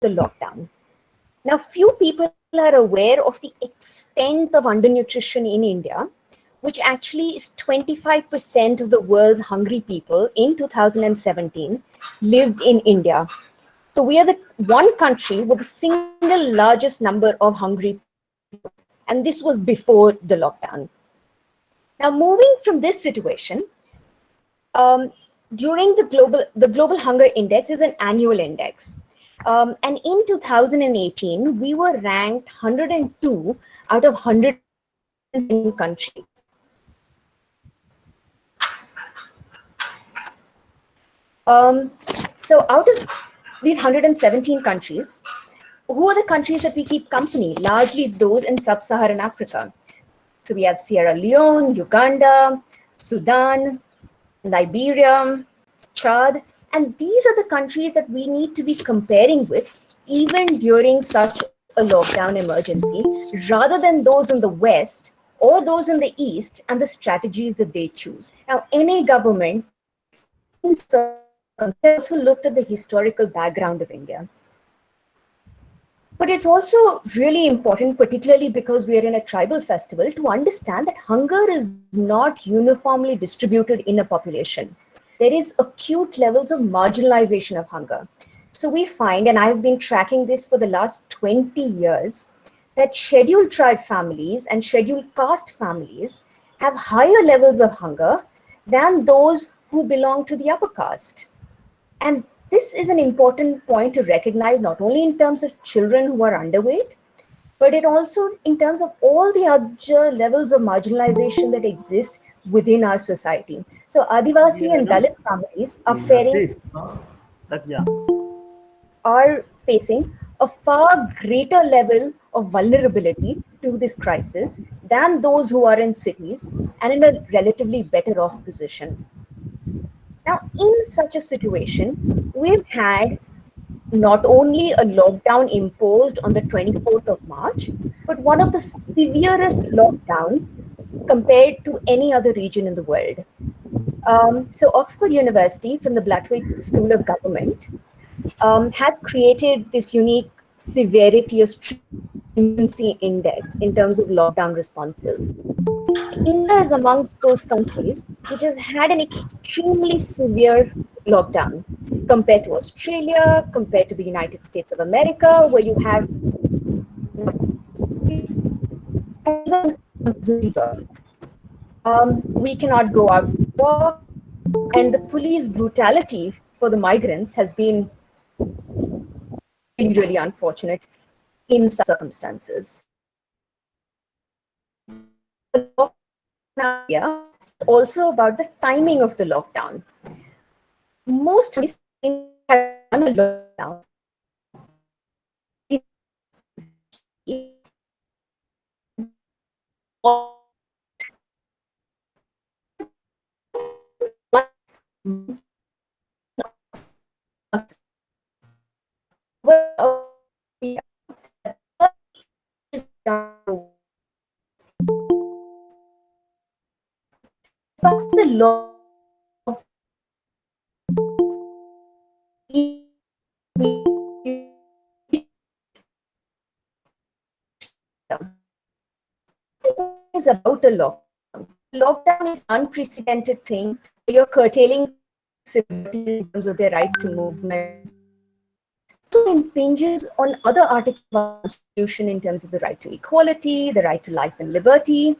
the lockdown. Now, few people are aware of the extent of undernutrition in India, which actually is 25% of the world's hungry people in 2017 lived in India. So we are the one country with the single largest number of hungry people, and this was before the lockdown. Now, moving from this situation, during the Global Hunger Index is an annual index. And in 2018, we were ranked 102 out of 110 countries. So out of these 117 countries, who are the countries that we keep company? Largely those in sub-Saharan Africa. So we have Sierra Leone, Uganda, Sudan, Liberia, Chad, and these are the countries that we need to be comparing with even during such a lockdown emergency, rather than those in the West or those in the East and the strategies that they choose. Now, any government also looked at the historical background of India. But it's also really important, particularly because we are in a tribal festival, to understand that hunger is not uniformly distributed in a population. There is acute levels of marginalization of hunger. So we find, and I've been tracking this for the last 20 years, that scheduled tribe families and scheduled caste families have higher levels of hunger than those who belong to the upper caste. And this is an important point to recognize, not only in terms of children who are underweight, but it also in terms of all the other levels of marginalization that exist within our society. So Adivasi and Dalit families are facing a far greater level of vulnerability to this crisis than those who are in cities and in a relatively better off position. Now, in such a situation, we've had not only a lockdown imposed on the 24th of March, but one of the severest lockdowns compared to any other region in the world. So Oxford University, from the Blathwaite School of Government, has created this unique severity or stringency index in terms of lockdown responses. India is amongst those countries which has had an extremely severe lockdown compared to Australia, compared to the United States of America, where you have we cannot go out for walk, and the police brutality for the migrants has been really, really unfortunate in some circumstances. Also about the timing of the lockdown. Most countries have done a lockdown. The law is about a lockdown. Lockdown is an unprecedented thing. You're curtailing civility in terms of their right to movement. It also impinges on other articles of the Constitution in terms of the right to equality, the right to life and liberty.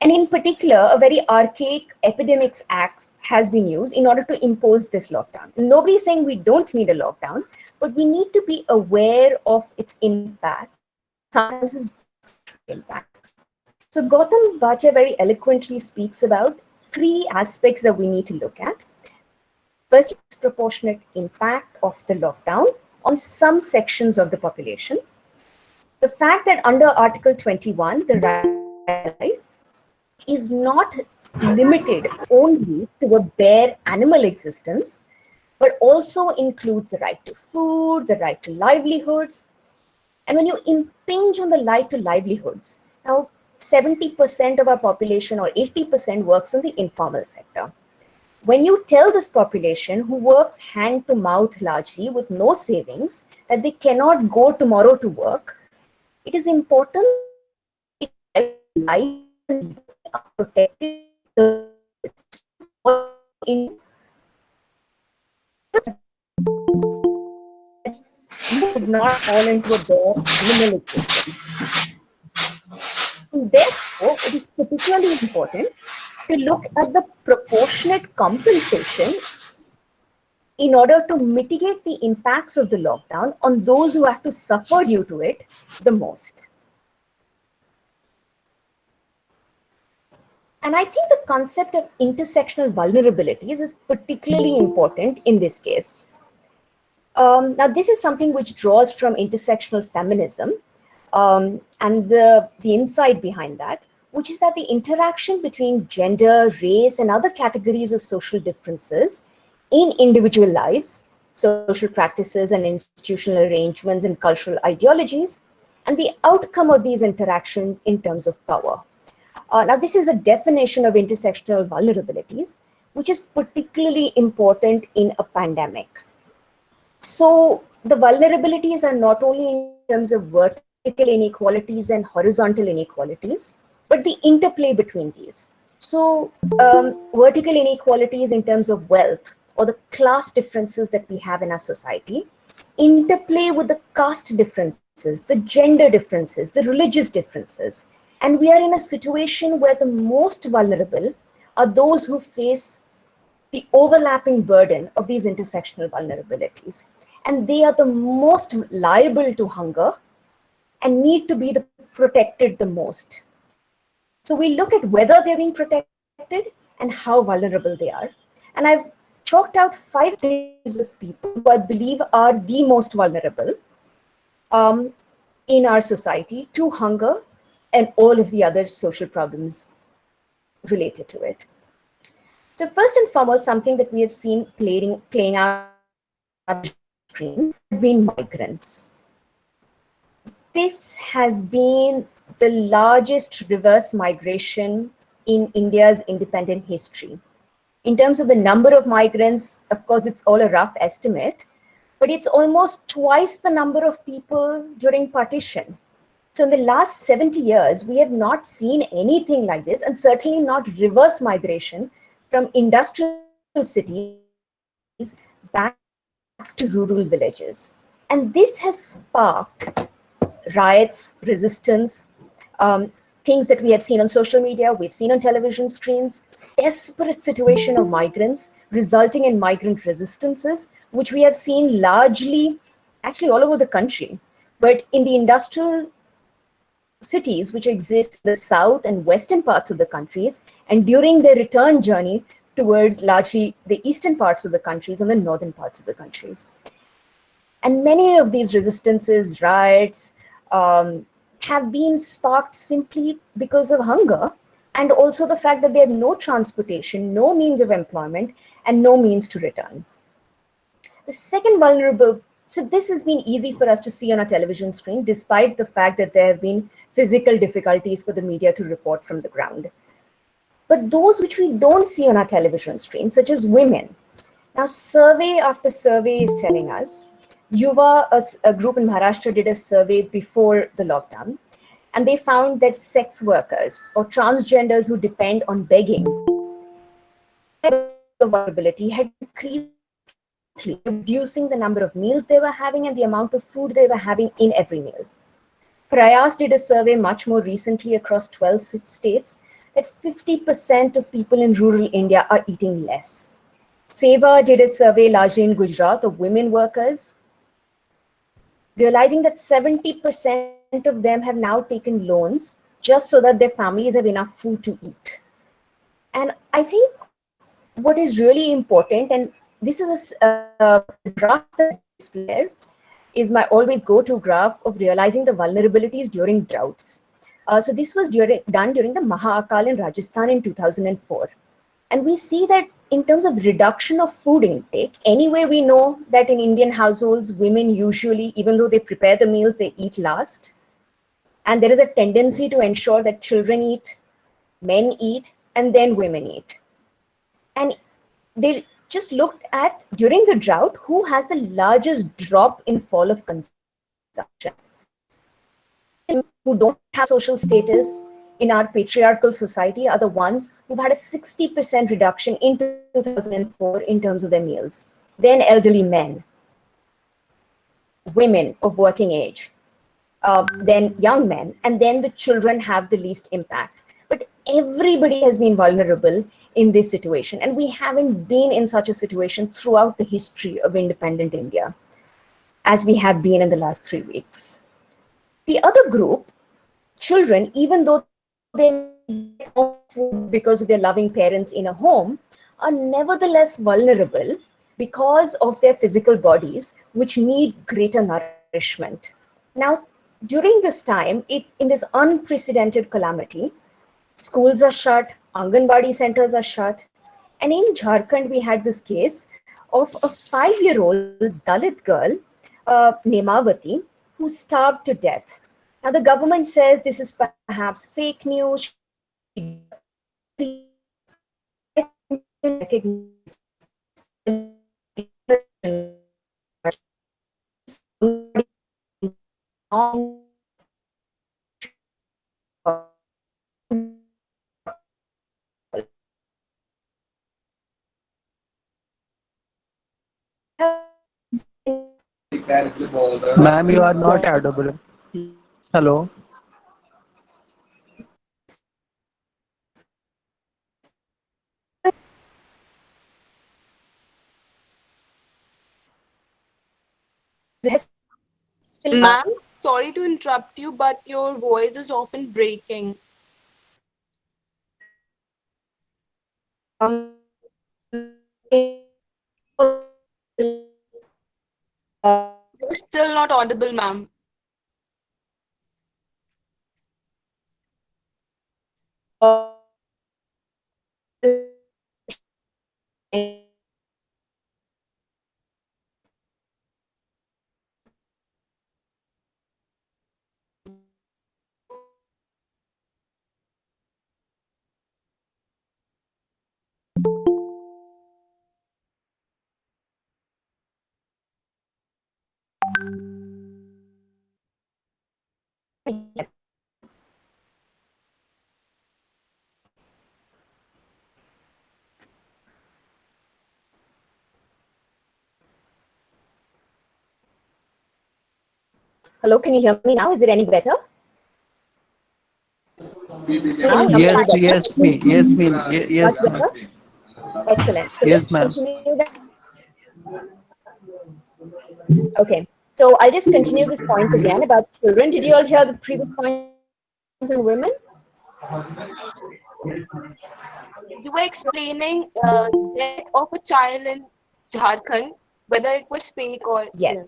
And in particular, a very archaic Epidemics Act has been used in order to impose this lockdown. Nobody's saying we don't need a lockdown, but we need to be aware of its impact. Sometimes it's impacts. So Gautam Bhatia very eloquently speaks about three aspects that we need to look at. First, disproportionate impact of the lockdown on some sections of the population. The fact that under Article 21, the right to life is not limited only to a bare animal existence, but also includes the right to food, the right to livelihoods. And when you impinge on the right to livelihoods, now 70% of our population or 80% works in the informal sector. When you tell this population who works hand to mouth largely with no savings that they cannot go tomorrow to work, it is important that life and liberty are protected in you would not fall into a bare criminal existence. And therefore, it is particularly important to look at the proportionate compensation in order to mitigate the impacts of the lockdown on those who have to suffer due to it the most. And I think the concept of intersectional vulnerabilities is particularly important in this case. Now, this is something which draws from intersectional feminism and the insight behind that, which is that the interaction between gender, race, and other categories of social differences in individual lives, social practices and institutional arrangements and cultural ideologies, and the outcome of these interactions in terms of power. Now, this is a definition of intersectional vulnerabilities, which is particularly important in a pandemic. So the vulnerabilities are not only in terms of vertical inequalities and horizontal inequalities, but the interplay between these. So vertical inequalities in terms of wealth or the class differences that we have in our society, interplay with the caste differences, the gender differences, the religious differences. And we are in a situation where the most vulnerable are those who face the overlapping burden of these intersectional vulnerabilities. And they are the most liable to hunger and need to be protected the most. So we look at whether they're being protected and how vulnerable they are. And I've chalked out 5 categories of people who I believe are the most vulnerable in our society to hunger and all of the other social problems related to it. So first and foremost, something that we have seen playing out on the screen has been migrants. This has been the largest reverse migration in India's independent history. In terms of the number of migrants, of course, it's all a rough estimate, but it's almost twice the number of people during partition. So in the last 70 years, we have not seen anything like this, and certainly not reverse migration from industrial cities back to rural villages. And this has sparked riots, resistance, things that we have seen on social media, we've seen on television screens, desperate situation of migrants resulting in migrant resistances, which we have seen largely, actually all over the country, but in the industrial cities which exist in the south and western parts of the countries, and during their return journey towards largely the eastern parts of the countries and the northern parts of the countries. And many of these resistances, riots, have been sparked simply because of hunger, and also the fact that they have no transportation, no means of employment, and no means to return. The second vulnerable, so this has been easy for us to see on a television screen, despite the fact that there have been physical difficulties for the media to report from the ground. But those which we don't see on our television screen, such as women. Now, survey after survey is telling us, Yuva, a group in Maharashtra, did a survey before the lockdown, and they found that sex workers or transgenders who depend on begging, their vulnerability had increased, reducing the number of meals they were having and the amount of food they were having in every meal. Prayas did a survey much more recently across 12 states that 50% of people in rural India are eating less. Seva did a survey largely in Gujarat of women workers, realizing that 70% of them have now taken loans just so that their families have enough food to eat. And I think what is really important, and this is a graph that I display, is my always go-to graph of realizing the vulnerabilities during droughts. So this was done during the Maha Akal in Rajasthan in 2004. And we see that in terms of reduction of food intake, anyway, we know that in Indian households, women usually, even though they prepare the meals, they eat last. And there is a tendency to ensure that children eat, men eat, and then women eat. And they just looked at, during the drought, who has the largest drop in fall of consumption. Who don't have social status in our patriarchal society are the ones who've had a 60% reduction in 2004 in terms of their meals. Then elderly men, women of working age, then young men, and then the children have the least impact. But everybody has been vulnerable in this situation, and we haven't been in such a situation throughout the history of independent India, as we have been in the last 3 weeks. The other group, children, even though they get food because of their loving parents in a home, are nevertheless vulnerable because of their physical bodies, which need greater nourishment. Now, during this time, in this unprecedented calamity, schools are shut, Anganwadi centers are shut. And in Jharkhand, we had this case of a 5-year-old Dalit girl, Nemavati, who starved to death. Now, the government says this is perhaps fake news. Ma'am, you are not audible. Hello. Ma'am, sorry to interrupt you, but your voice is often breaking. You're still not audible, ma'am. Hello, can you hear me now? Is it any better? Yes, yes, me. Yes, me. Yes, Much ma'am. better? Excellent. So let's Yes, ma'am. continue that. Okay. So I'll just continue this point again about children. Did you all hear the previous point on women? You were explaining death of a child in Jharkhand, whether it was fake or Yes.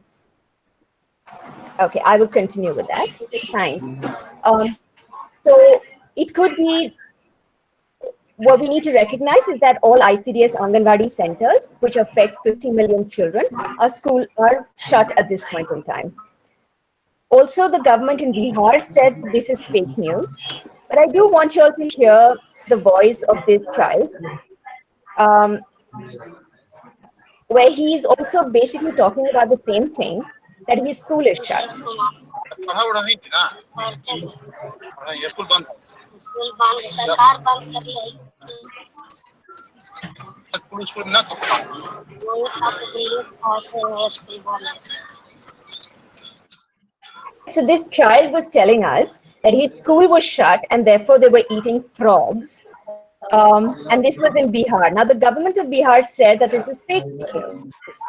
Okay, I will continue with that. Thanks. So it could be, what we need to recognize is that all ICDS Anganwadi centers, which affects 50 million children, are shut at this point in time. Also, the government in Bihar said this is fake news, but I do want you all to hear the voice of this child, where he is also basically talking about the same thing, that his school is shut. So this child was telling us that his school was shut and therefore they were eating frogs. And this was in Bihar. Now, the government of Bihar said that this is fake news.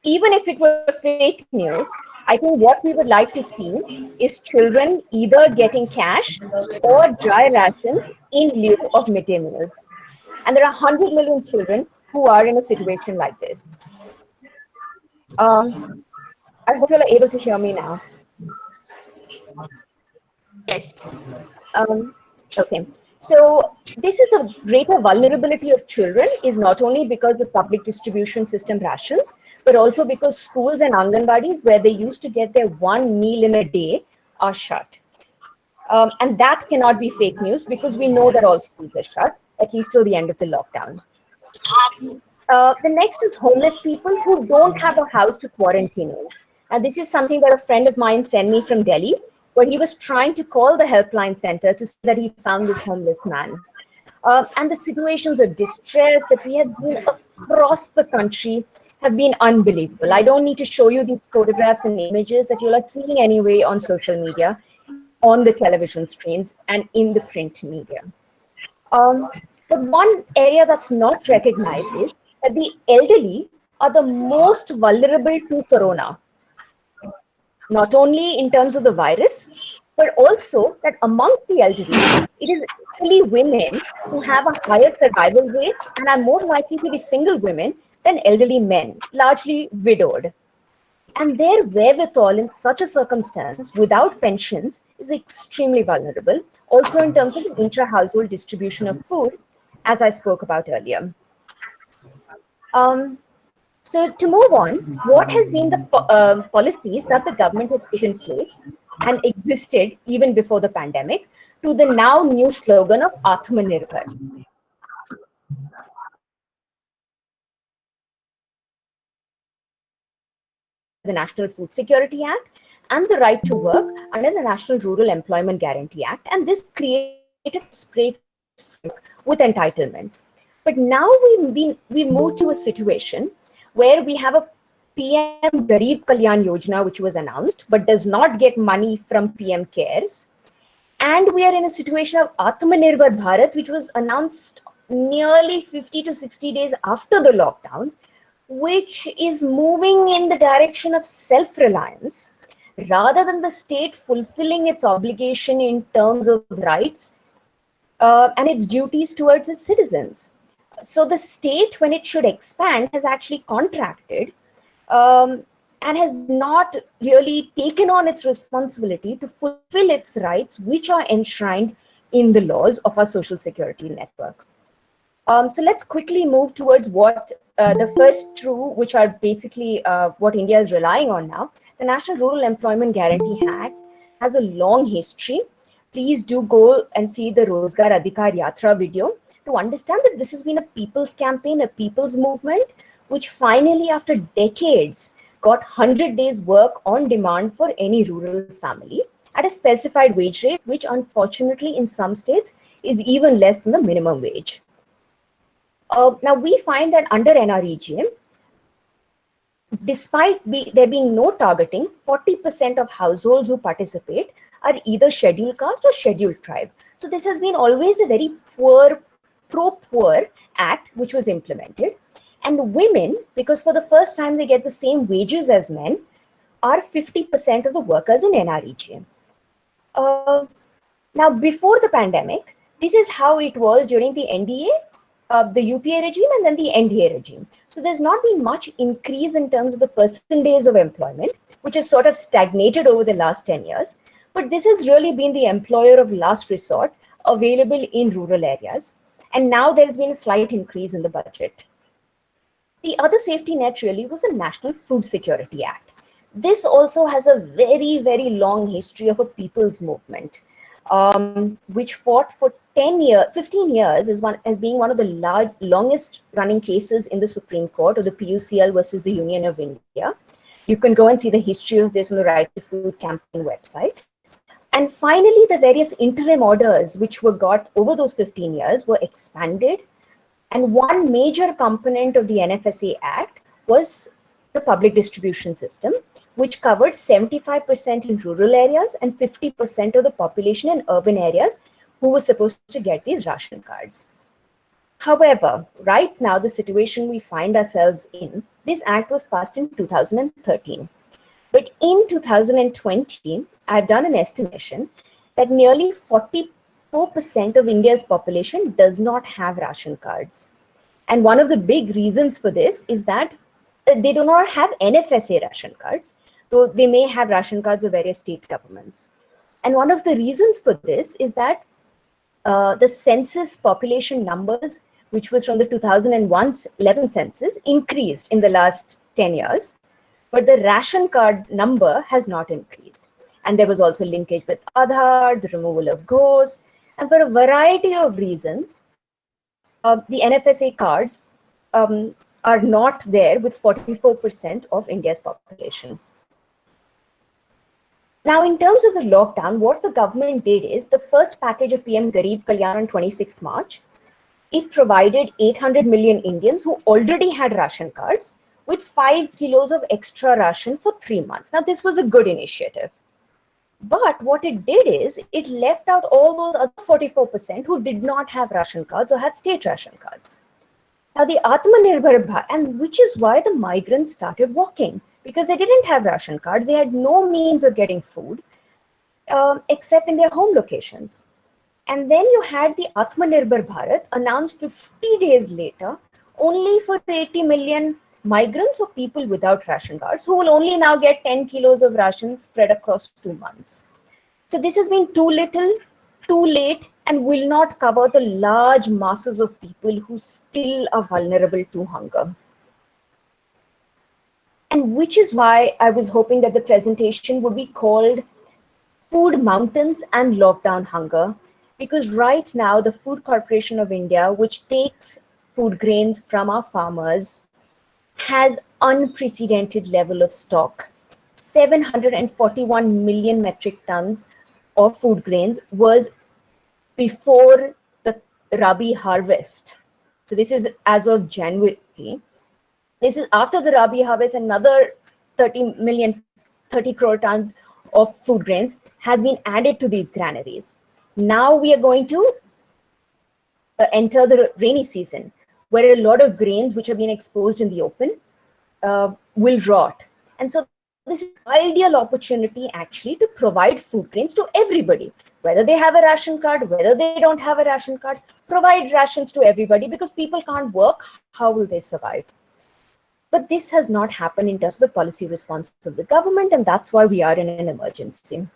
Even if it were fake news, I think what we would like to see is children either getting cash or dry rations in lieu of midday meals. And there are 100 million children who are in a situation like this. I hope you're able to hear me now. yes. Okay. So this is the greater vulnerability of children is not only because the public distribution system rations, but also because schools and Anganwadis, where they used to get their one meal in a day, are shut. And that cannot be fake news because we know that all schools are shut, at least till the end of the lockdown. The next is homeless people who don't have a house to quarantine in. And this is something that a friend of mine sent me from Delhi, where he was trying to call the helpline center to say that he found this homeless man. And the situations of distress that we have seen across the country have been unbelievable. I don't need to show you these photographs and images that you'll are seeing anyway on social media, on the television screens, and in the print media. But one area that's not recognized is that the elderly are the most vulnerable to corona, not only in terms of the virus, but also that amongst the elderly, it is actually women who have a higher survival rate and are more likely to be single women than elderly men, largely widowed. And their wherewithal in such a circumstance without pensions is extremely vulnerable, also in terms of the intra-household distribution of food, as I spoke about earlier. So to move on, what has been the policies that the government has put in place and existed even before the pandemic to the now new slogan of Atmanirbhar? The National Food Security Act and the right to work under the National Rural Employment Guarantee Act. And this created a spread with entitlements. But now we moved to a situation where we have a PM Garib Kalyan Yojana, which was announced, but does not get money from PM CARES. And we are in a situation of Atmanirbhar Bharat, which was announced nearly 50 to 60 days after the lockdown, which is moving in the direction of self-reliance rather than the state fulfilling its obligation in terms of rights and its duties towards its citizens. So the state, when it should expand, has actually contracted and has not really taken on its responsibility to fulfill its rights, which are enshrined in the laws of our social security network. So let's quickly move towards what the first two, which are basically what India is relying on now. The National Rural Employment Guarantee Act has a long history. Please do go and see the Rozgar Adhikar Yatra video to understand that this has been a people's campaign, a people's movement, which finally, after decades, got 100 days work on demand for any rural family at a specified wage rate, which unfortunately in some states is even less than the minimum wage. Now we find that under NREGM, despite there being no targeting, 40% of households who participate are either scheduled caste or scheduled tribe. So this has been always a very pro-poor act which was implemented. And women, because for the first time they get the same wages as men, are 50% of the workers in NREGM. Now, before the pandemic, this is how it was during the NDA, the UPA regime, and then the NDA regime. So there's not been much increase in terms of the percentage of employment, which has sort of stagnated over the last 10 years. But this has really been the employer of last resort available in rural areas. And now there's been a slight increase in the budget. The other safety net really was the National Food Security Act. This also has a very, very long history of a people's movement, which fought for 15 years as being one of the longest running cases in the Supreme Court, or the PUCL versus the Union of India. You can go and see the history of this on the Right to Food campaign website. And finally, the various interim orders which were got over those 15 years were expanded. And one major component of the NFSA Act was the public distribution system, which covered 75% in rural areas and 50% of the population in urban areas who were supposed to get these ration cards. However, right now, the situation we find ourselves in, this act was passed in 2013. But in 2020, I've done an estimation that nearly 44% of India's population does not have ration cards. And one of the big reasons for this is that they do not have NFSA ration cards, though they may have ration cards of various state governments. And one of the reasons for this is that the census population numbers, which was from the 2011 census, increased in the last 10 years, but the ration card number has not increased. And there was also linkage with Aadhaar, the removal of ghosts, and for a variety of reasons, the NFSA cards are not there with 44% of India's population. Now, in terms of the lockdown, what the government did is the first package of PM Garib Kalyan on 26th March, it provided 800 million Indians who already had ration cards with 5 kilos of extra ration for 3 months. Now, this was a good initiative. But what it did is it left out all those other 44% who did not have ration cards or had state ration cards. Now, the Atmanirbhar Bharat, and which is why the migrants started walking, because they didn't have ration cards, they had no means of getting food except in their home locations. And then you had the Atmanirbhar Bharat announced 50 days later, only for 80 million migrants or people without ration cards, who will only now get 10 kilos of rations spread across 2 months. So this has been too little, too late, and will not cover the large masses of people who still are vulnerable to hunger. And which is why I was hoping that the presentation would be called Food Mountains and Lockdown Hunger, because right now the Food Corporation of India, which takes food grains from our farmers, has unprecedented level of stock. 741 million metric tons of food grains was before the Rabi harvest. So this is as of January. This is after the Rabi harvest, another 30 crore tons of food grains has been added to these granaries. Now we are going to enter the rainy season, where a lot of grains which have been exposed in the open will rot. And so this is an ideal opportunity actually to provide food grains to everybody, whether they have a ration card, whether they don't have a ration card, provide rations to everybody, because people can't work, how will they survive? But this has not happened in terms of the policy response of the government, and that's why we are in an emergency.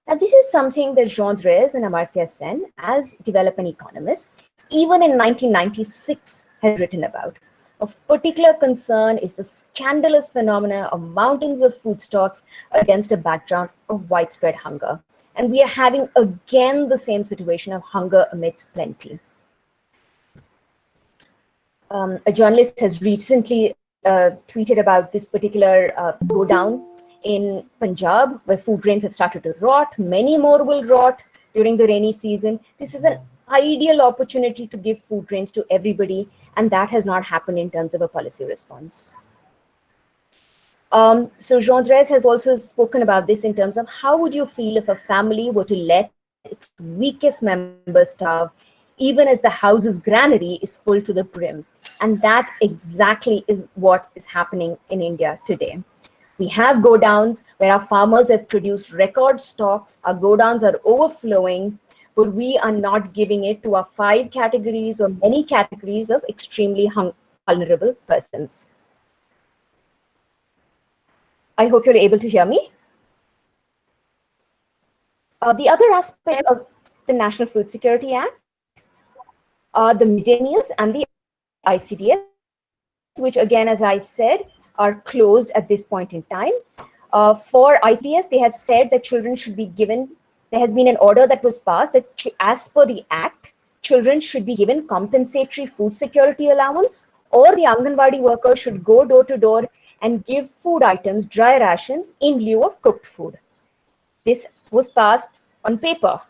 Now, this is something that Jean Drèze and Amartya Sen, as development economists, even in 1996 had written about. Of particular concern is the scandalous phenomena of mountains of food stocks against a background of widespread hunger. And we are having again the same situation of hunger amidst plenty. A journalist has recently tweeted about this particular go down in Punjab, where food grains have started to rot. Many more will rot during the rainy season. This is an ideal opportunity to give food grains to everybody, and that has not happened in terms of a policy response. So Jean Drèze has also spoken about this in terms of how would you feel if a family were to let its weakest member starve, even as the house's granary is full to the brim. And that exactly is what is happening in India today. We have go-downs where our farmers have produced record stocks, our go-downs are overflowing, but we are not giving it to our 5 categories or many categories of extremely vulnerable persons. I hope you're able to hear me. The other aspect of the National Food Security Act are the midday meals and the ICDS, which again, as I said, are closed at this point in time. For ICDS, they have said that children should be given, there has been an order that was passed that as per the Act, children should be given compensatory food security allowance, or the Anganwadi workers should go door to door and give food items, dry rations, in lieu of cooked food. This was passed on paper.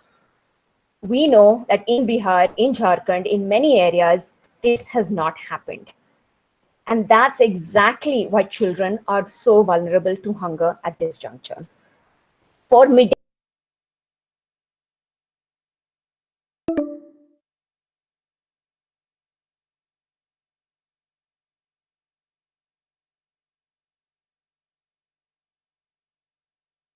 We know that in Bihar, in Jharkhand, in many areas, this has not happened. And that's exactly why children are so vulnerable to hunger at this juncture. For midday,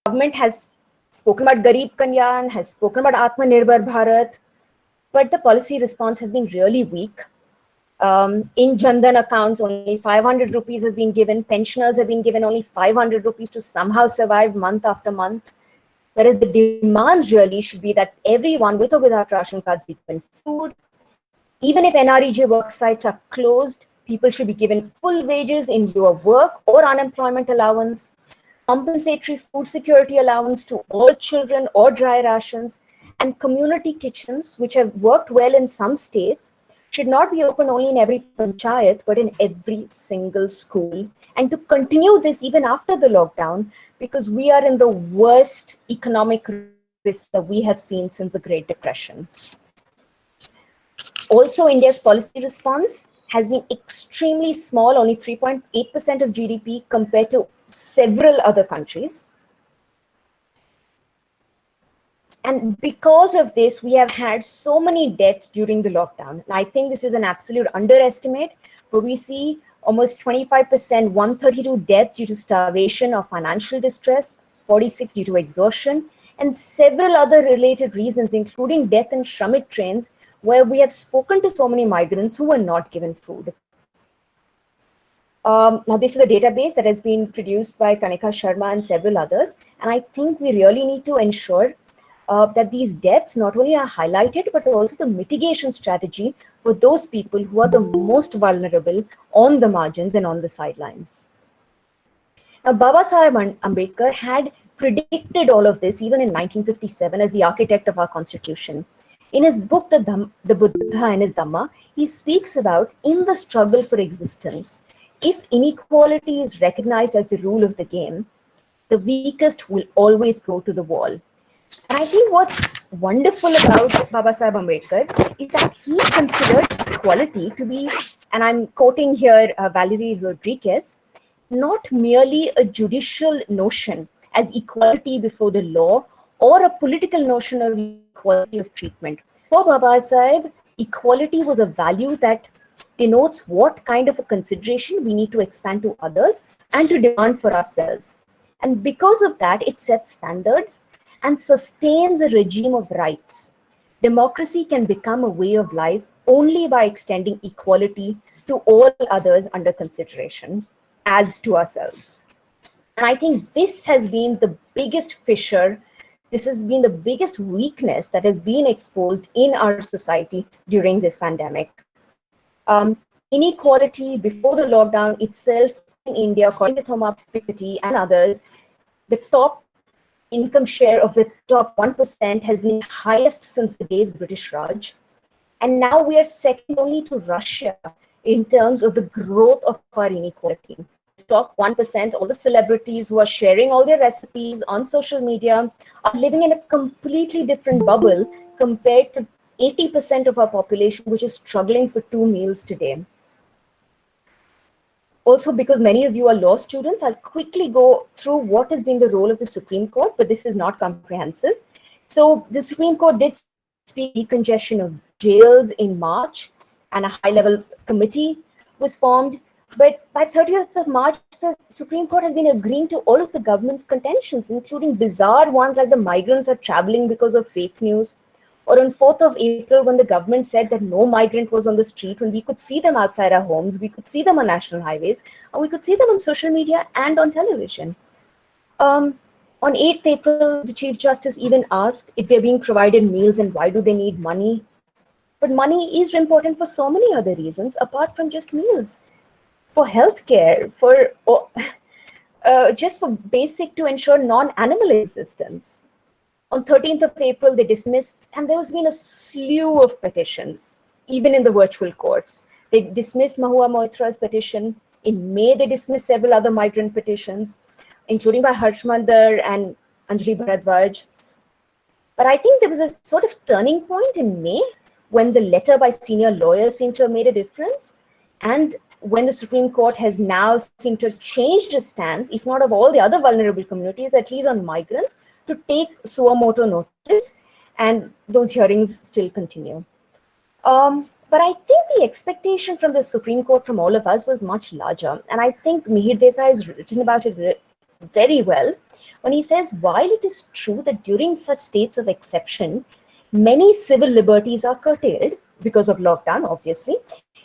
government has spoken about Garib Kalyan, has spoken about Atmanirbhar Bharat, but the policy response has been really weak. In Jan Dhan accounts, only 500 rupees has been given. Pensioners have been given only 500 rupees to somehow survive month after month. Whereas the demands really should be that everyone with or without ration cards be given food. Even if NREJ work sites are closed, people should be given full wages in lieu of work or unemployment allowance, compensatory food security allowance to all children or dry rations, and community kitchens, which have worked well in some states, should not be open only in every panchayat, but in every single school. And to continue this even after the lockdown, because we are in the worst economic risk that we have seen since the Great Depression. Also, India's policy response has been extremely small, only 3.8% of GDP compared to several other countries. And because of this, we have had so many deaths during the lockdown. And I think this is an absolute underestimate, but we see almost 25%, 132 deaths due to starvation or financial distress, 46 due to exhaustion, and several other related reasons, including death in Shramik trains, where we have spoken to so many migrants who were not given food. Now, this is a database that has been produced by Kanika Sharma and several others, and I think we really need to ensure that these deaths not only are highlighted, but also the mitigation strategy for those people who are the most vulnerable on the margins and on the sidelines. Now, Baba Saheb Ambedkar had predicted all of this even in 1957 as the architect of our constitution. In his book, The Buddha and his Dhamma, he speaks about, in the struggle for existence, if inequality is recognized as the rule of the game, the weakest will always go to the wall. And I think what's wonderful about Baba Saheb Ambedkar is that he considered equality to be, and I'm quoting here Valerie Rodriguez, not merely a judicial notion as equality before the law or a political notion of equality of treatment. For Baba Saheb, equality was a value that denotes what kind of a consideration we need to expand to others and to demand for ourselves. And because of that, it sets standards and sustains a regime of rights. Democracy can become a way of life only by extending equality to all others under consideration, as to ourselves. And I think this has been the biggest fissure, this has been the biggest weakness that has been exposed in our society during this pandemic. Inequality before the lockdown itself in India, according to Thomas Piketty and others, the top income share of the top 1% has been highest since the days of British Raj. And now we are second only to Russia in terms of the growth of our inequality. The top 1%, all the celebrities who are sharing all their recipes on social media are living in a completely different bubble compared to 80% of our population, which is struggling for 2 meals today. Also, because many of you are law students, I'll quickly go through what has been the role of the Supreme Court, but this is not comprehensive. So the Supreme Court did speak decongestion of jails in March, and a high-level committee was formed. But by 30th of March, the Supreme Court has been agreeing to all of the government's contentions, including bizarre ones like the migrants are traveling because of fake news. Or on 4th of April, when the government said that no migrant was on the street, when we could see them outside our homes, we could see them on national highways, and we could see them on social media and on television. On 8th April, the Chief Justice even asked if they're being provided meals and why do they need money. But money is important for so many other reasons, apart from just meals. For healthcare, for just for basic to ensure non-animal existence. On 13th of April, they dismissed, and there has been a slew of petitions, even in the virtual courts. They dismissed Mahua Moitra's petition. In May, they dismissed several other migrant petitions, including by Harshmander and Anjali Bharadwaj. But I think there was a sort of turning point in May when the letter by senior lawyers seemed to have made a difference. And when the Supreme Court has now seemed to have changed its stance, if not of all the other vulnerable communities, at least on migrants, to take suo motu notice, and those hearings still continue. But I think the expectation from the Supreme Court from all of us was much larger. And I think Mihir Desai has written about it very well when he says, while it is true that during such states of exception, many civil liberties are curtailed because of lockdown, obviously,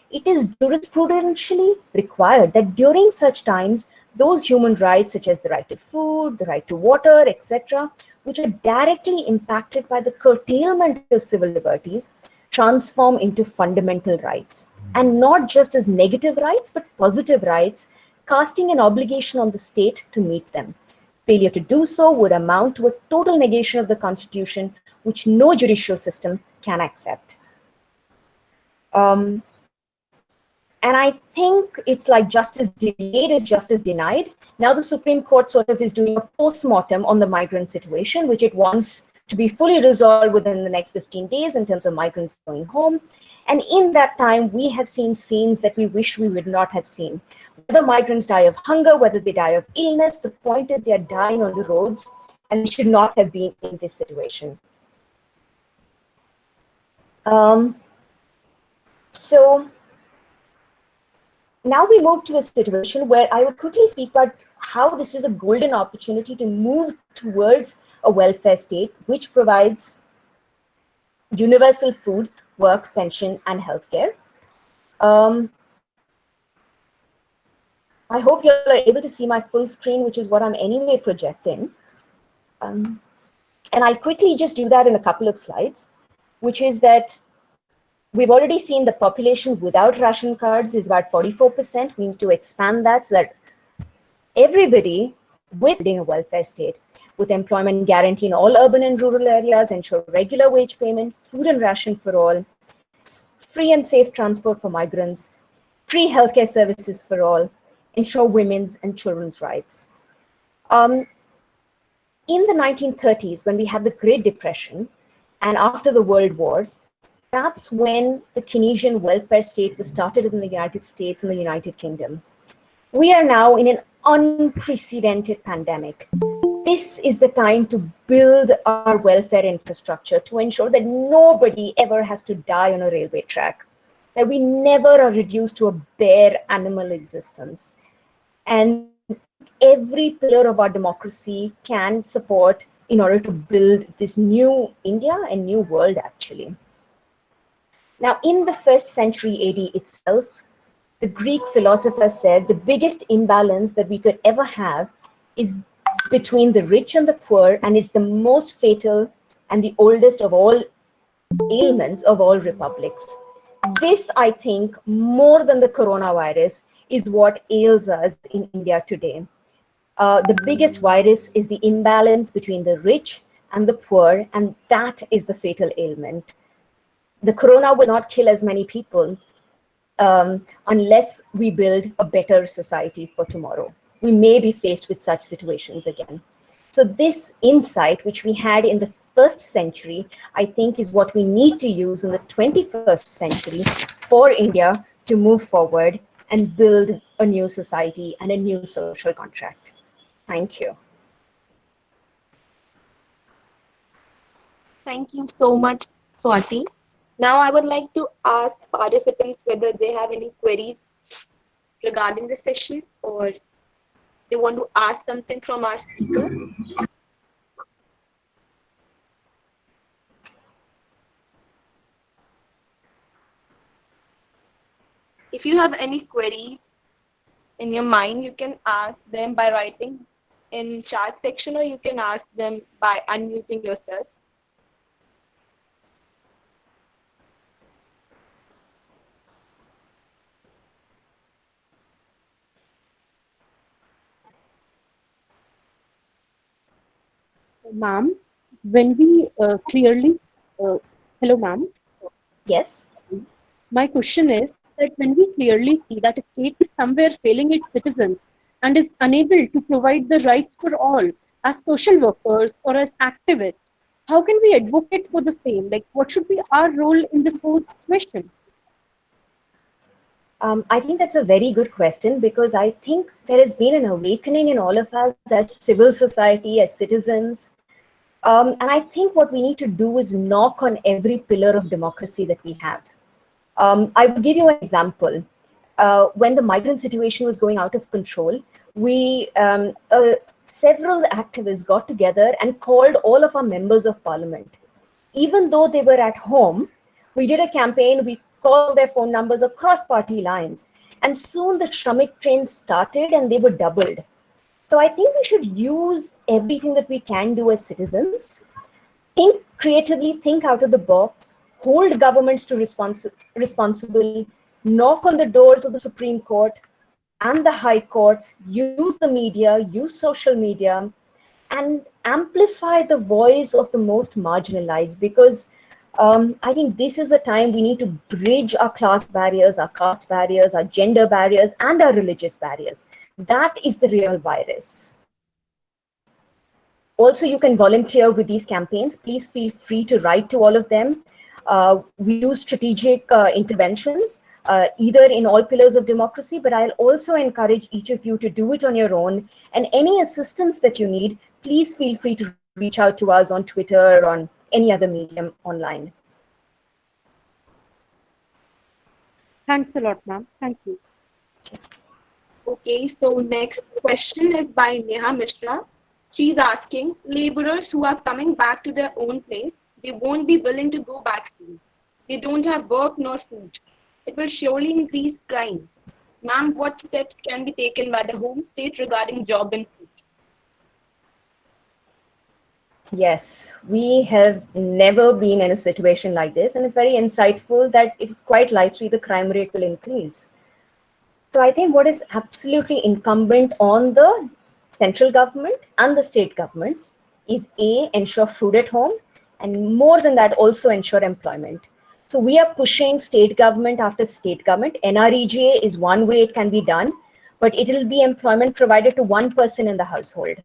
it is jurisprudentially required that during such times, those human rights such as the right to food, the right to water, etc., which are directly impacted by the curtailment of civil liberties, transform into fundamental rights. And not just as negative rights, but positive rights, casting an obligation on the state to meet them. Failure to do so would amount to a total negation of the Constitution, which no judicial system can accept. And I think it's like justice delayed is justice denied. Now the Supreme Court sort of is doing a post-mortem on the migrant situation, which it wants to be fully resolved within the next 15 days in terms of migrants going home. And in that time, we have seen scenes that we wish we would not have seen. Whether migrants die of hunger, whether they die of illness, the point is they are dying on the roads and they should not have been in this situation. So now we move to a situation where I will quickly speak about how this is a golden opportunity to move towards a welfare state which provides universal food, work, pension, and healthcare. I hope you are able to see my full screen, which is what I'm anyway projecting. And I'll quickly just do that in a couple of slides, which is that we've already seen the population without ration cards is about 44%. We need to expand that so that everybody within a welfare state with employment guarantee in all urban and rural areas, ensure regular wage payment, food and ration for all, free and safe transport for migrants, free healthcare services for all, ensure women's and children's rights. In the 1930s, when we had the Great Depression and after the World Wars, that's when the Keynesian welfare state was started in the United States and the United Kingdom. We are now in an unprecedented pandemic. This is the time to build our welfare infrastructure to ensure that nobody ever has to die on a railway track, that we never are reduced to a bare animal existence. And every pillar of our democracy can support in order to build this new India and new world, actually. Now, in the 1st century AD itself, the Greek philosopher said the biggest imbalance that we could ever have is between the rich and the poor, and it's the most fatal and the oldest of all ailments of all republics. This, I think, more than the coronavirus, is what ails us in India today. The biggest virus is the imbalance between the rich and the poor, and that is the fatal ailment. The corona will not kill as many people unless we build a better society for tomorrow. We may be faced with such situations again. So this insight, which we had in the 1st century, I think is what we need to use in the 21st century for India to move forward and build a new society and a new social contract. Thank you. Thank you so much, Swati. Now I would like to ask participants whether they have any queries regarding the session or they want to ask something from our speaker. If you have any queries in your mind, you can ask them by writing in chat section, or you can ask them by unmuting yourself. Ma'am, when we clearly, hello ma'am. Yes. My question is that when we clearly see that a state is somewhere failing its citizens and is unable to provide the rights for all as social workers or as activists, how can we advocate for the same? Like, what should be our role in this whole situation? I think that's a very good question, because I think there has been an awakening in all of us as civil society, as citizens. And I think what we need to do is knock on every pillar of democracy that we have. I will give you an example. When the migrant situation was going out of control, several activists got together and called all of our members of parliament. Even though they were at home, we did a campaign, we called their phone numbers across party lines, and soon the Shramik trains started and they were doubled. So I think we should use everything that we can do as citizens, think creatively, think out of the box, hold governments to responsible, knock on the doors of the Supreme Court and the high courts, use the media, use social media, and amplify the voice of the most marginalized, because I think this is a time we need to bridge our class barriers, our caste barriers, our gender barriers, and our religious barriers. That is the real virus. Also, you can volunteer with these campaigns. Please feel free to write to all of them. We do strategic interventions, either in all pillars of democracy, but I'll also encourage each of you to do it on your own. And any assistance that you need, please feel free to reach out to us on Twitter or on any other medium online. Thanks a lot, ma'am. Thank you. Okay, so next question is by Neha Mishra. She's asking, laborers who are coming back to their own place, they won't be willing to go back soon. They don't have work nor food. It will surely increase crimes. Ma'am, what steps can be taken by the home state regarding job and food? Yes, we have never been in a situation like this, and it's very insightful that it is quite likely the crime rate will increase. So I think what is absolutely incumbent on the central government and the state governments is A, ensure food at home, and more than that, also ensure employment. So we are pushing state government after state government. NREGA is one way it can be done, but it will be employment provided to one person in the household.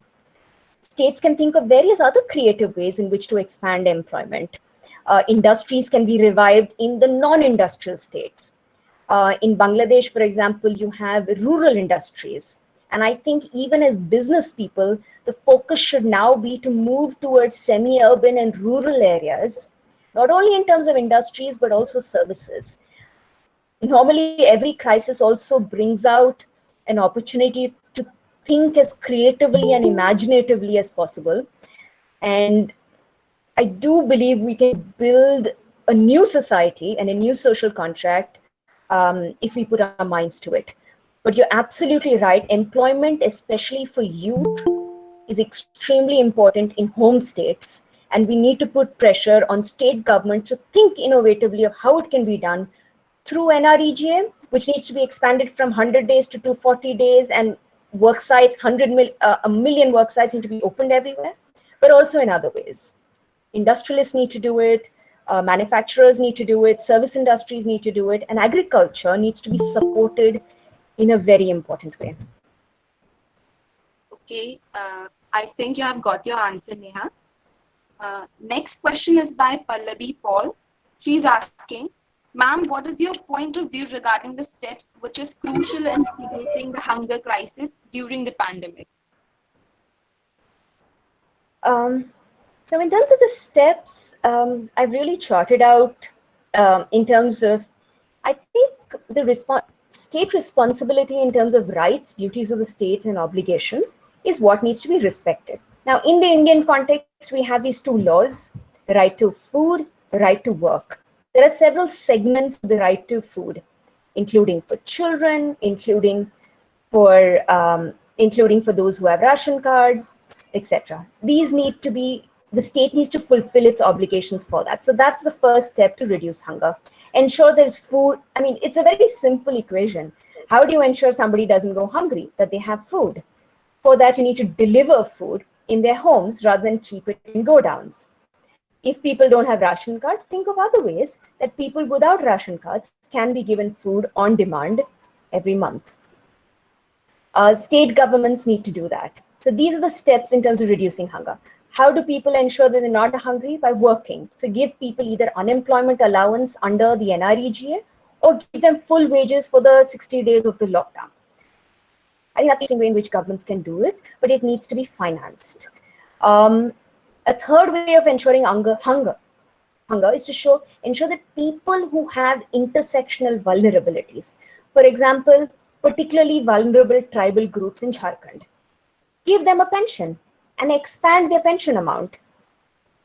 States can think of various other creative ways in which to expand employment. Industries can be revived in the non-industrial states. In Bangladesh, for example, you have rural industries. And I think even as business people, the focus should now be to move towards semi-urban and rural areas, not only in terms of industries, but also services. Normally, every crisis also brings out an opportunity to think as creatively and imaginatively as possible. And I do believe we can build a new society and a new social contract if we put our minds to it. But you're absolutely right. Employment, especially for youth, is extremely important in home states. And we need to put pressure on state government to think innovatively of how it can be done through NREGA, which needs to be expanded from 100 days to 240 days, and work sites, a million work sites need to be opened everywhere, but also in other ways. Industrialists need to do it, manufacturers need to do it, service industries need to do it, and agriculture needs to be supported in a very important way. Okay, I think you have got your answer, Neha. Next question is by Pallavi Paul. She's asking, ma'am, what is your point of view regarding the steps which is crucial in mitigating the hunger crisis during the pandemic? So in terms of the steps, I've really charted out in terms of, I think the state responsibility in terms of rights, duties of the states and obligations is what needs to be respected. Now, in the Indian context, we have these two laws, the right to food, the right to work. There are several segments of the right to food, including for children, including for those who have ration cards, etc. These need to be, the state needs to fulfill its obligations for that. So that's the first step to reduce hunger. Ensure there's food. I mean, it's a very simple equation. How do you ensure somebody doesn't go hungry, that they have food? For that, you need to deliver food in their homes rather than keep it in go-downs. If people don't have ration cards, think of other ways that people without ration cards can be given food on demand every month. State governments need to do that. So these are the steps in terms of reducing hunger. How do people ensure that they're not hungry? By working. So give people either unemployment allowance under the NREGA or give them full wages for the 60 days of the lockdown. I think that's the way in which governments can do it, but it needs to be financed. A third way of ensuring hunger is to ensure that people who have intersectional vulnerabilities, for example, particularly vulnerable tribal groups in Jharkhand, give them a pension and expand their pension amount.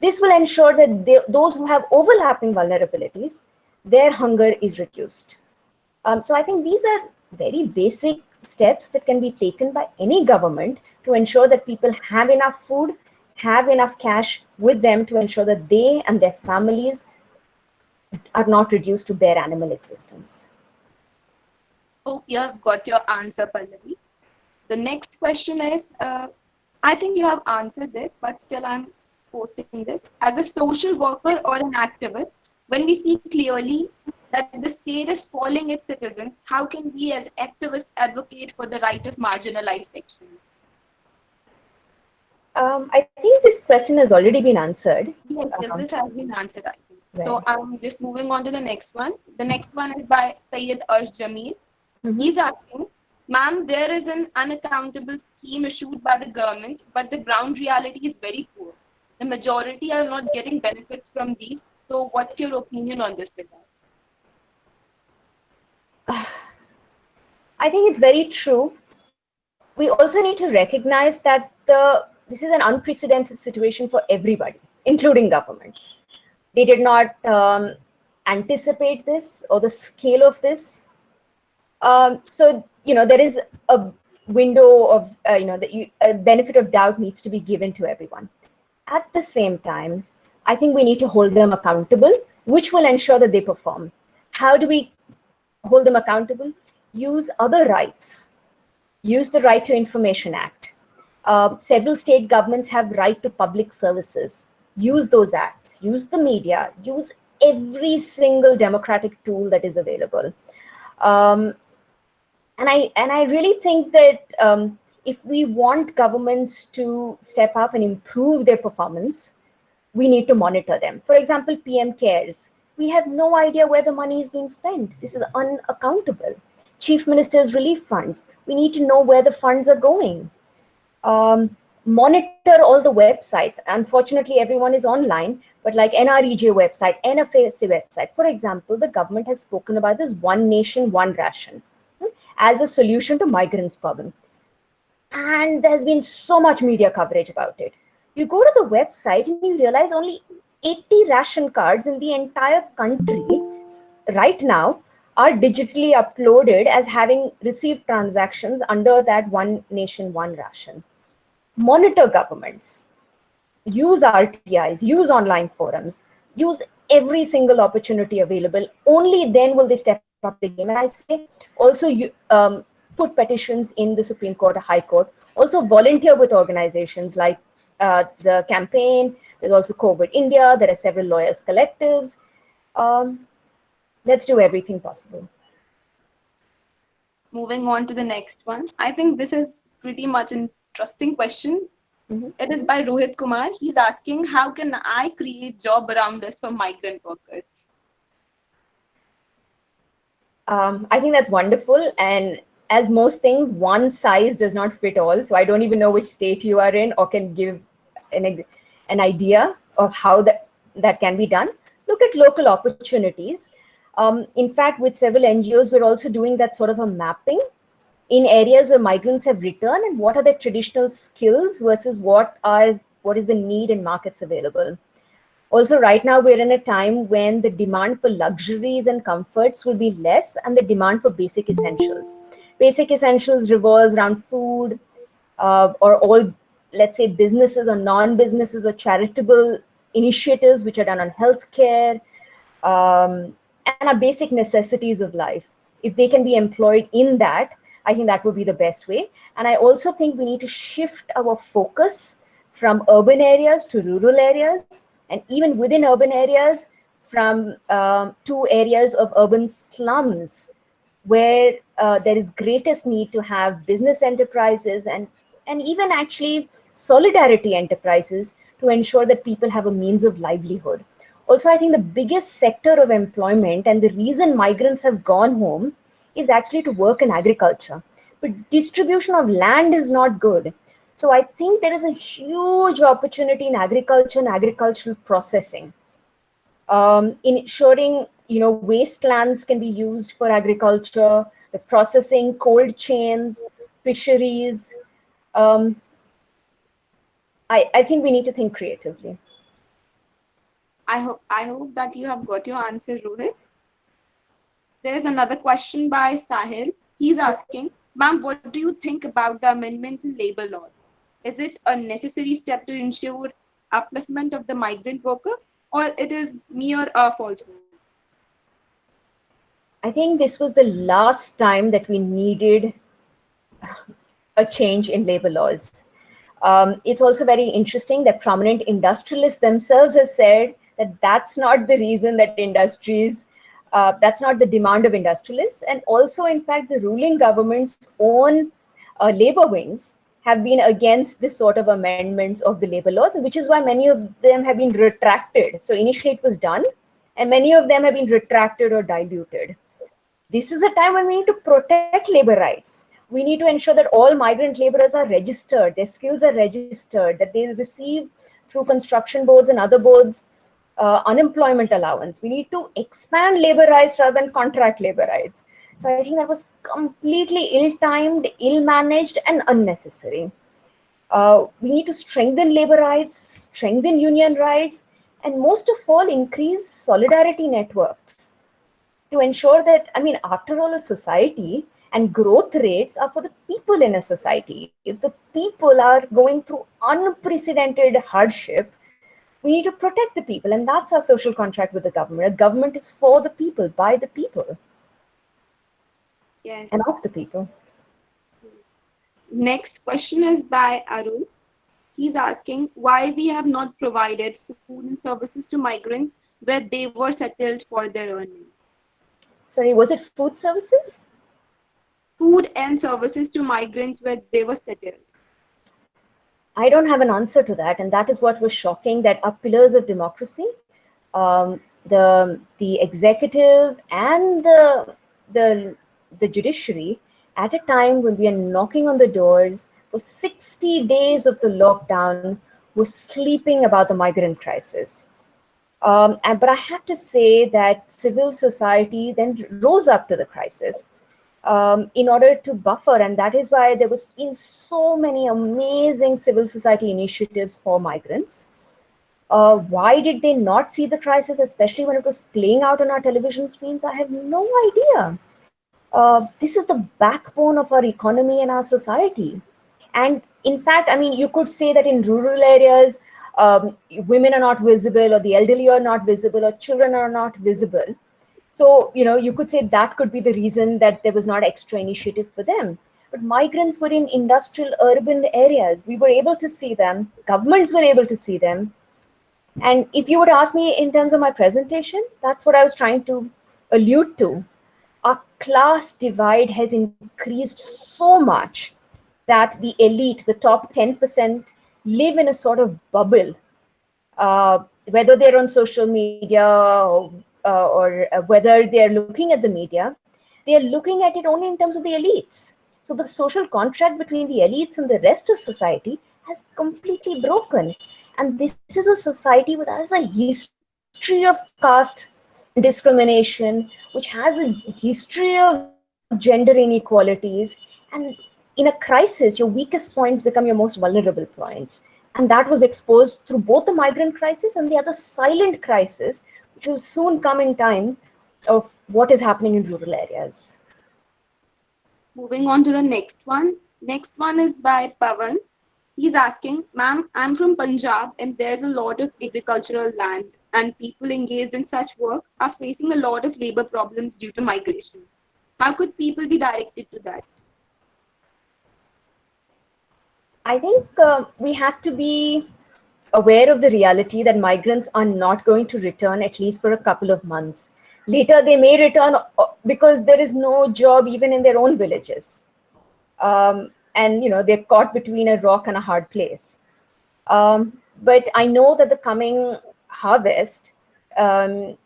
This will ensure that those who have overlapping vulnerabilities, their hunger is reduced. So I think these are very basic steps that can be taken by any government to ensure that people have enough food, have enough cash with them to ensure that they and their families are not reduced to bare animal existence. Hope you have got your answer, Pallavi. The next question is, I think you have answered this, but still I'm posting this. As a social worker or an activist, when we see clearly that the state is falling its citizens, how can we as activists advocate for the right of marginalized sections? I think this question has already been answered. Yes, this has been answered, I think. Right. So I'm just moving on to the next one. The next one is by Syed Arsh Jameel. He's asking, ma'am, there is an unaccountable scheme issued by the government, but the ground reality is very poor. The majority are not getting benefits from these. So what's your opinion on this regard? I think it's very true. We also need to recognize that this is an unprecedented situation for everybody, including governments. They did not anticipate this or the scale of this. So, there is a window of, a benefit of doubt needs to be given to everyone. At the same time, I think we need to hold them accountable, which will ensure that they perform. How do we hold them accountable? Use other rights. Use the Right to Information Act. Several state governments have right to public services. Use those acts. Use the media. Use every single democratic tool that is available. And I really think that if we want governments to step up and improve their performance, we need to monitor them. For example, PM CARES. We have no idea where the money is being spent. This is unaccountable. Chief Minister's relief funds. We need to know where the funds are going. Monitor all the websites. Unfortunately, everyone is online, but like NREJ website, NFAC website, for example, the government has spoken about this one nation, one ration as a solution to migrants' problem. And there's been so much media coverage about it. You go to the website and you realize only 80 ration cards in the entire country right now are digitally uploaded as having received transactions under that one nation, one ration. Monitor governments, use RTIs, use online forums, use every single opportunity available. Only then will they step up the game. And I say also put petitions in the Supreme Court or High Court. Also volunteer with organizations like the campaign. There's also COVID India. There are several lawyers collectives. Let's do everything possible. Moving on to the next one. I think this is pretty much an interesting question. It is by Rohit Kumar. He's asking, how can I create job around us for migrant workers? I think that's wonderful. And as most things, one size does not fit all. So I don't even know which state you are in or can give an idea of how that can be done. Look at local opportunities. In fact, with several NGOs, we're also doing that sort of a mapping in areas where migrants have returned and what are their traditional skills versus what is the need in markets available. Also, right now, we're in a time when the demand for luxuries and comforts will be less and the demand for basic essentials. Basic essentials revolves around food or all, let's say, businesses or non-businesses or charitable initiatives which are done on healthcare, and our basic necessities of life. If they can be employed in that, I think that would be the best way. And I also think we need to shift our focus from urban areas to rural areas, and even within urban areas from to areas of urban slums where there is greatest need to have business enterprises and even actually solidarity enterprises to ensure that people have a means of livelihood. Also, I think the biggest sector of employment and the reason migrants have gone home is actually to work in agriculture. But distribution of land is not good. So I think there is a huge opportunity in agriculture and agricultural processing. In ensuring, wastelands can be used for agriculture, the processing, cold chains, fisheries. I think we need to think creatively. I hope that you have got your answer, Rohit. There is another question by Sahil. He's asking, ma'am, what do you think about the amendment in labor laws? Is it a necessary step to ensure upliftment of the migrant worker, or it is mere falsehood? I think this was the last time that we needed a change in labor laws. It's also very interesting that prominent industrialists themselves have said that that's not the reason that industries, that's not the demand of industrialists. And also, in fact, the ruling government's own labor wings have been against this sort of amendments of the labor laws, which is why many of them have been retracted. So initially it was done, and many of them have been retracted or diluted. This is a time when we need to protect labor rights. We need to ensure that all migrant laborers are registered, their skills are registered, that they receive through construction boards and other boards unemployment allowance. We need to expand labor rights rather than contract labor rights. So I think that was completely ill-timed, ill-managed, and unnecessary. We need to strengthen labor rights, strengthen union rights, and most of all, increase solidarity networks to ensure that, I mean, after all, a society and growth rates are for the people in a society. If the people are going through unprecedented hardship, we need to protect the people, and that's our social contract with the government. A government is for the people, by the people. Yes. And of the people. Next question is by Arun. He's asking why we have not provided food and services to migrants where they were settled for their earning. Sorry, was it food services? Food and services to migrants where they were settled. I don't have an answer to that, and that is what was shocking, that our pillars of democracy, the executive and the judiciary, at a time when we are knocking on the doors for 60 days of the lockdown, were sleeping about the migrant crisis. But I have to say that civil society then rose up to the crisis in order to buffer, and that is why there was been so many amazing civil society initiatives for migrants. Why did they not see the crisis, especially when it was playing out on our television screens? I have no idea. This is the backbone of our economy and our society. And in fact, I mean, you could say that in rural areas, women are not visible, or the elderly are not visible, or children are not visible. So, you know, you could say that could be the reason that there was not extra initiative for them. But migrants were in industrial urban areas. We were able to see them. Governments were able to see them. And if you would ask me in terms of my presentation, that's what I was trying to allude to. Our class divide has increased so much that the elite, the top 10%, live in a sort of bubble, whether they're on social media or whether they're looking at the media, they are looking at it only in terms of the elites. So the social contract between the elites and the rest of society has completely broken. And this is a society which has a history of caste discrimination, which has a history of gender inequalities. And in a crisis, your weakest points become your most vulnerable points. And that was exposed through both the migrant crisis and the other silent crisis, which will soon come in time, of what is happening in rural areas. Moving on to the next one. Next one is by Pavan. He's asking, ma'am, I'm from Punjab and there's a lot of agricultural land and people engaged in such work are facing a lot of labor problems due to migration. How could people be directed to that? I think we have to be aware of the reality that migrants are not going to return, at least for a couple of months. Later, they may return because there is no job even in their own villages. And, you know, they're caught between a rock and a hard place. But I know that the coming harvest and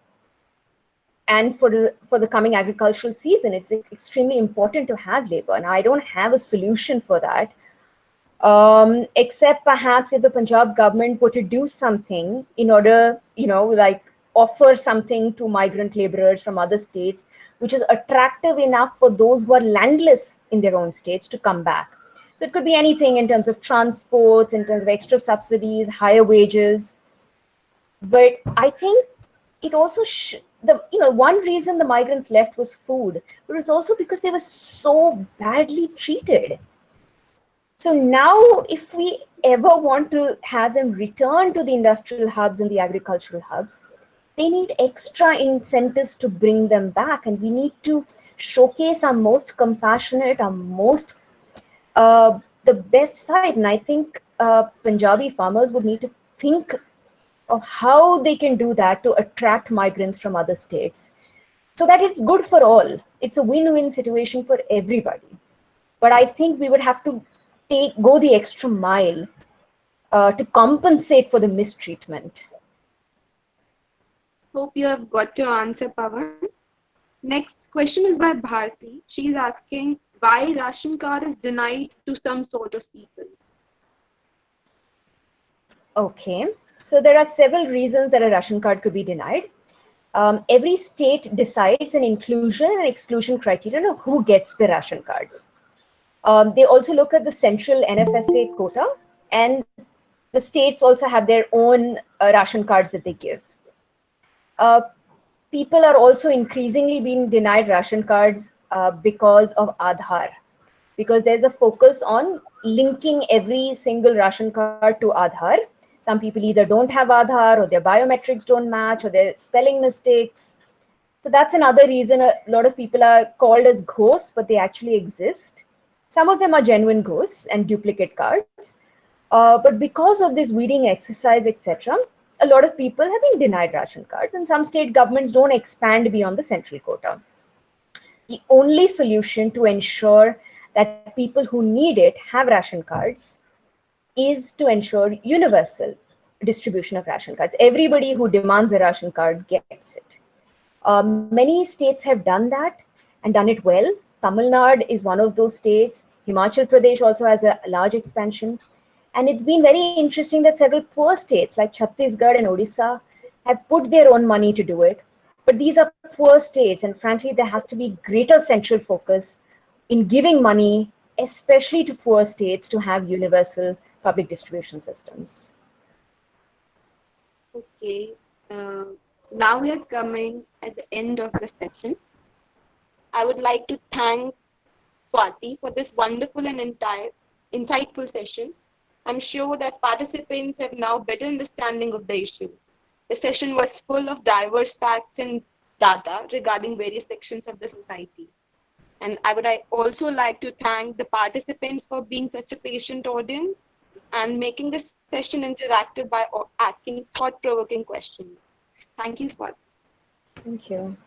for the coming agricultural season, it's extremely important to have labor. And I don't have a solution for that. Except perhaps if the Punjab government were to do something in order, you know, like offer something to migrant laborers from other states, which is attractive enough for those who are landless in their own states to come back. So it could be anything in terms of transports, in terms of extra subsidies, higher wages. But I think it also, one reason the migrants left was food, but it was also because they were so badly treated. So now, if we ever want to have them return to the industrial hubs and the agricultural hubs, they need extra incentives to bring them back. And we need to showcase our most compassionate, our most, the best side. And I think Punjabi farmers would need to think of how they can do that to attract migrants from other states so that it's good for all. It's a win-win situation for everybody. But I think we would have to go the extra mile to compensate for the mistreatment. Hope you have got your answer, Pawan. Next question is by Bharti. She is asking why ration card is denied to some sort of people. Okay, so there are several reasons that a ration card could be denied. Every state decides an inclusion and exclusion criterion of who gets the ration cards. They also look at the central NFSA quota, and the states also have their own ration cards that they give. People are also increasingly being denied ration cards because of Aadhaar, because there's a focus on linking every single ration card to Aadhaar. Some people either don't have Aadhaar, or their biometrics don't match, or their spelling mistakes. So that's another reason a lot of people are called as ghosts, but they actually exist. Some of them are genuine ghosts and duplicate cards. But because of this weeding exercise, etc., a lot of people have been denied ration cards, and some state governments don't expand beyond the central quota. The only solution to ensure that people who need it have ration cards is to ensure universal distribution of ration cards. Everybody who demands a ration card gets it. Many states have done that and done it well. Tamil Nadu is one of those states. Himachal Pradesh also has a large expansion. And it's been very interesting that several poor states like Chhattisgarh and Odisha have put their own money to do it. But these are poor states, and frankly, there has to be greater central focus in giving money, especially to poor states, to have universal public distribution systems. Okay, now we are coming at the end of the session. I would like to thank Swati for this wonderful and insightful session. I'm sure that participants have now better understanding of the issue. The session was full of diverse facts and data regarding various sections of the society. And I would also like to thank the participants for being such a patient audience and making this session interactive by asking thought-provoking questions. Thank you, Swati. Thank you.